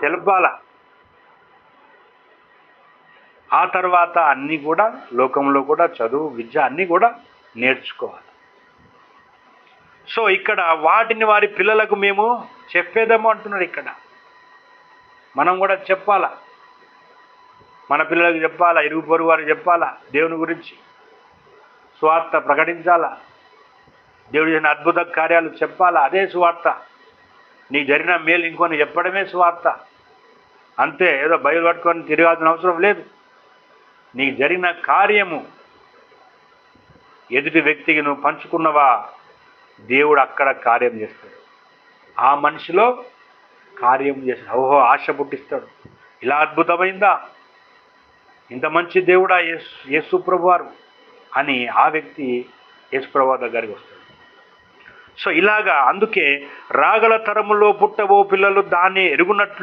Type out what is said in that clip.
తెలపాల. ఆ తర్వాత అన్నీ కూడా లోకంలో కూడా చదువు విద్య అన్నీ కూడా నేర్చుకోవాలి. సో ఇక్కడ వాటిని వారి పిల్లలకు మేము చెప్పేదేమో అంటున్నారు. ఇక్కడ మనం కూడా చెప్పాలా, మన పిల్లలకు చెప్పాలా, ఇరుగు పొరుగు వారికి చెప్పాలా, దేవుని గురించి సువార్త ప్రకటించాలా, దేవుడి చేసిన అద్భుత కార్యాలు చెప్పాలా. అదే సువార్త. నీకు జరిగిన మేలు ఇంకొని చెప్పడమే సువార్త. అంతే, ఏదో బైబిల్ పట్టుకొని తిరగాల్సిన అవసరం లేదు. నీకు జరిగిన కార్యము ఎదుటి వ్యక్తికి నువ్వు పంచుకున్నవా, దేవుడు అక్కడ కార్యం చేస్తాడు. ఆ మనిషిలో కార్యం చేస్తాడు. ఓహో, ఆశ పుట్టిస్తాడు. ఇలా అద్భుతమైందా, ఇంత మంచి దేవుడా యేసు ప్రభువారు అని ఆ వ్యక్తి యేసు ప్రభువారి దగ్గరికి వస్తాడు. సో ఇలాగా అందుకే రాగల తరములో పుట్టబో పిల్లలు దాన్ని ఎరుగునట్లు